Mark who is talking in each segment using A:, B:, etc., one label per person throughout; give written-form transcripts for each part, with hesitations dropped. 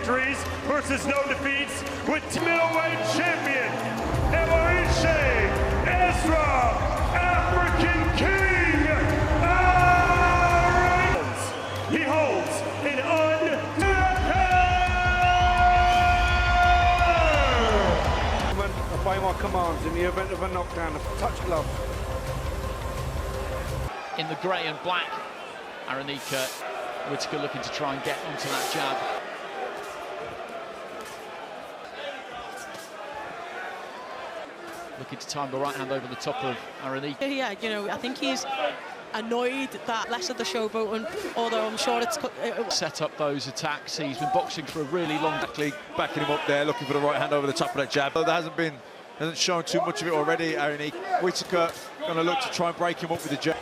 A: victories versus no defeats with middleweight champion, Ezra African King Arenyeka. He holds an
B: Obey my commands in the event of a knockdown, a touch glove.
C: In the grey and black, Arenyeka, Whittaker looking to try and get onto that jab. Looking to time the right hand over the top of Arenyeka.
D: Yeah, you know, I think he's annoyed that less of the showboating, although I'm sure it's...
C: Set up those attacks. He's been boxing for a really long...
E: Backing him up there, looking for the right hand over the top of that jab. There hasn't shown too much of it already, Arenyeka. Whittaker going to look to try and break him up with the jab.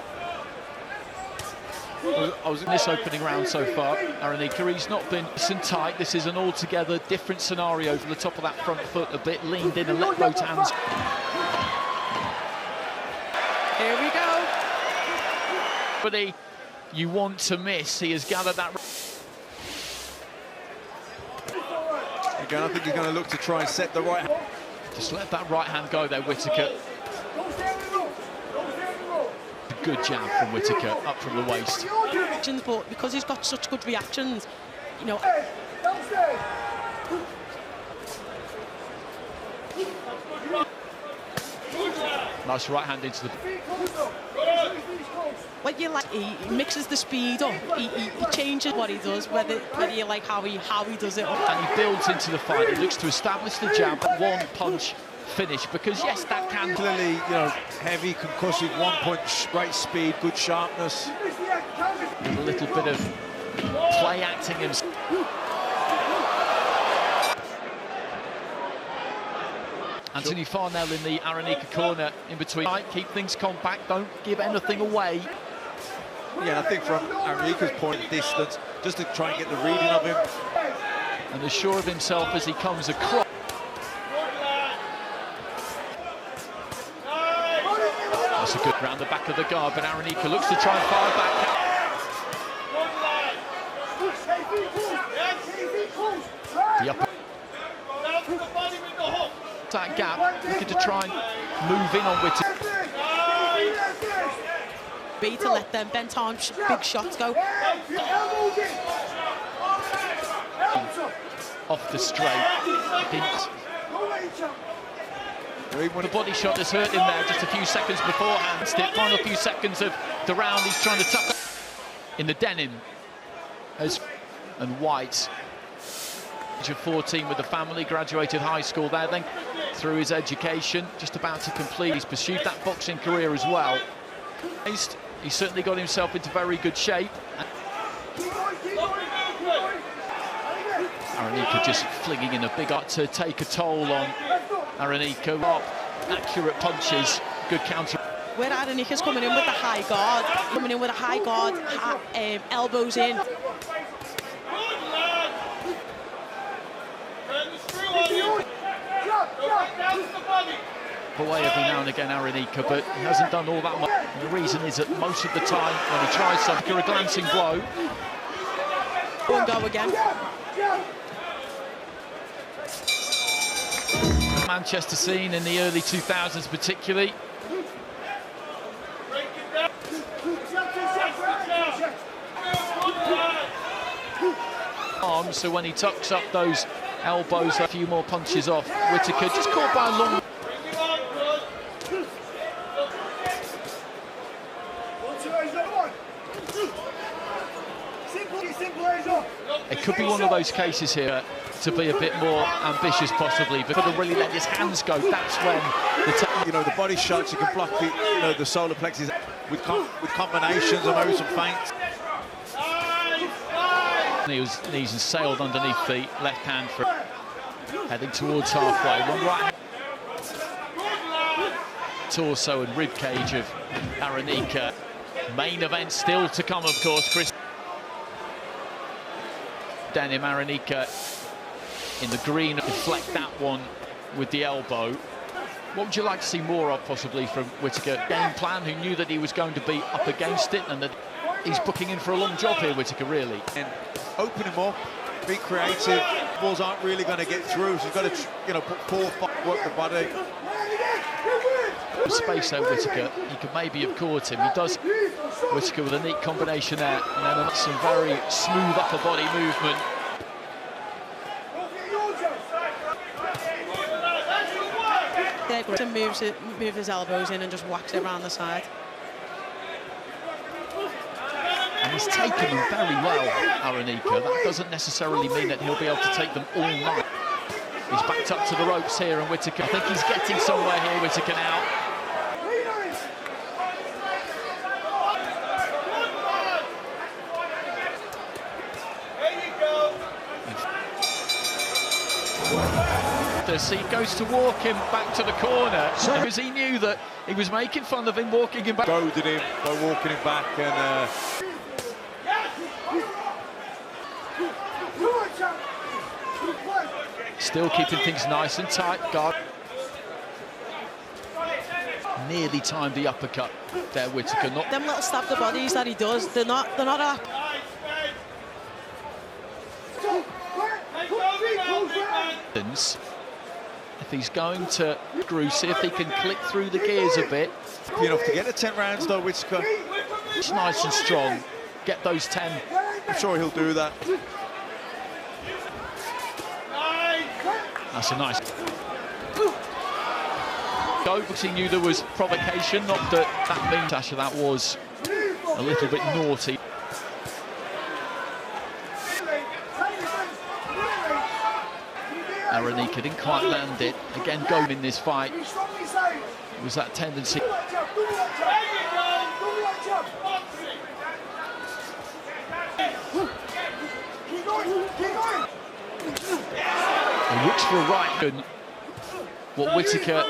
C: I was in this opening round so far, Arenyeka, he's not been nice and tight. This is an altogether different scenario from the top of that front foot, a bit leaned in and let both hands.
D: Here we go.
C: But you want to miss, he has gathered that.
E: Again, I think he's going to look to try and set the right hand.
C: Just let that right hand go there, Whittaker. Good jab from Whittaker, up from the waist.
D: But because he's got such good reactions, you know...
C: Nice right hand into the...
D: What you like, he mixes the speed up, he changes what he does, whether you like how he does it.
C: And he builds into the fight, he looks to establish the jab, one punch finish, because yes, that can...
E: Clearly, you know, heavy, concussive, one punch, great speed, good sharpness.
C: With a little bit of play acting and... Anthony Farnell in the Arenyeka corner in between. Keep things compact, don't give anything away.
E: Yeah, I think from Arenyeka's point of distance, just to try and get the reading of him.
C: And as sure of himself as he comes across. That's a good round the back of the guard, but Arenyeka looks to try and fire back. The upper... that gap, looking to try and move in on Whittaker.
D: Be to let them bent arm big shots go.
C: Off the straight. The body shot has hurt him there just a few seconds beforehand. The final few seconds of the round, he's trying to tuck in the denim. And White, age of 14 with the family, graduated high school there, then through his education, just about to complete. He's pursued that boxing career as well. He's certainly got himself into very good shape. Arenyeka just flinging in a big up to take a toll on Arenyeka. Accurate punches, good counter.
D: Where Arenyeka's coming in with the high guard, elbows in.
C: Away every now and again, Arenyeka, but he hasn't done all that much. And the reason is that most of the time when he tries something, a glancing blow.
D: Won't go again.
C: Manchester scene in the early 2000s particularly. Arms, so when he tucks up those elbows, a few more punches off. Whittaker just caught by a long... It could be one of those cases here to be a bit more ambitious, possibly, but to really let his hands go. That's when
E: the body shots, you can block the solar plexus with combinations and maybe some feints.
C: He was knees and sailed underneath the left hand for heading towards halfway. One right torso and rib cage of Arenyeka. Main event still to come, of course. Chris Denim, Arenyeka in the green, deflect that one with the elbow. What would you like to see more of, possibly, from Whittaker? Game plan, who knew that he was going to be up against it, and that he's booking in for a long job here, Whittaker, really.
E: And open him up, be creative, Balls aren't really going to get through, so he's got to, put work the body.
C: Space there, Whittaker. He could maybe have caught him. He does. Whittaker with a neat combination there, and then some very smooth upper body movement.
D: They're great. And moves his elbows in and just whacks it around the side.
C: And he's taken them very well, Arenyeka. That doesn't necessarily mean that he'll be able to take them all night. He's backed up to the ropes here, and Whittaker, I think he's getting somewhere here, Whittaker now. He goes to walk him back to the corner because he knew that he was making fun of him, walking him back.
E: Goaded him by walking him back, and
C: still keeping things nice and tight. Guard nearly timed the uppercut there, Whittaker. Not
D: them little stab the bodies that he does. They're not up.
C: If he's going to screw, see if he can click through the gears a bit.
E: enough to get the 10 rounds though, Whittaker.
C: It's nice and strong. Get those 10.
E: I'm sure he'll do that.
C: That's a nice go, because he knew there was provocation, not that means Tasha, that was a little bit naughty. Arenyeka didn't quite land it. Again, going in this fight was that tendency. He looks for a right hand. What Whittaker.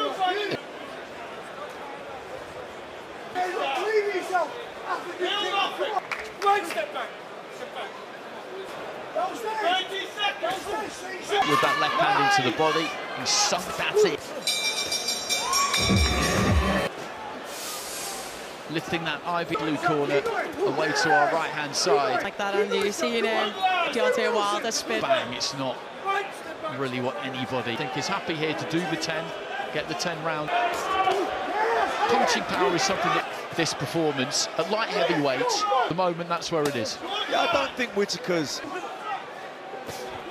C: With that left hand into the body, he sunk that in. Lifting that Ivy blue corner away to our right hand side.
D: Like that, Andy. You're seeing Deontay Wilder spin.
C: Bang, it's not really what anybody I think is happy here to do the 10, get the 10 round. Punching power is something that this performance at light heavyweight, at the moment, that's where it is.
E: Yeah, I don't think Whittaker's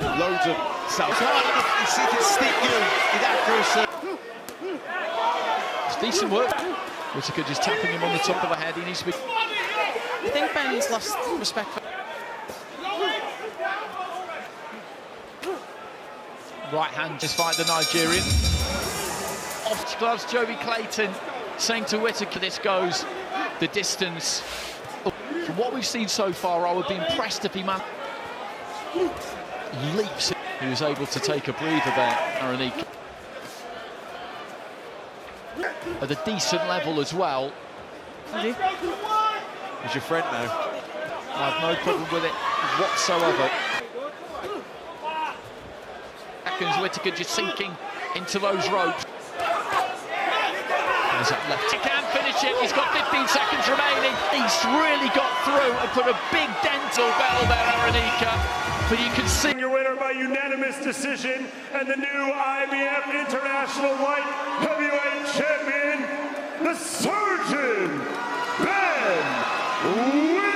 E: loads of self. It's hard enough to see if it stick you with accuracy.
C: It's decent work. Whittaker just tapping him on the top of the head. He needs to be.
D: I think Ben's lost respect for.
C: Right hand just fight the Nigerian. Off gloves, Joey Clayton saying to Whittaker, this goes the distance. From what we've seen so far, I would be impressed if he leaps. He was able to take a breather there, Arenyeka. At a decent level as well.
E: He's your friend now.
C: I have no problem with it whatsoever. Seconds, Whittaker just sinking into those ropes. There's that left. He can finish it. He's got 15 seconds remaining. He's really got through and put a big dental bell there, Arenyeka. But you can see
A: your winner by unanimous decision and the new IBF International Light Heavyweight Champion, the Surgeon Ben.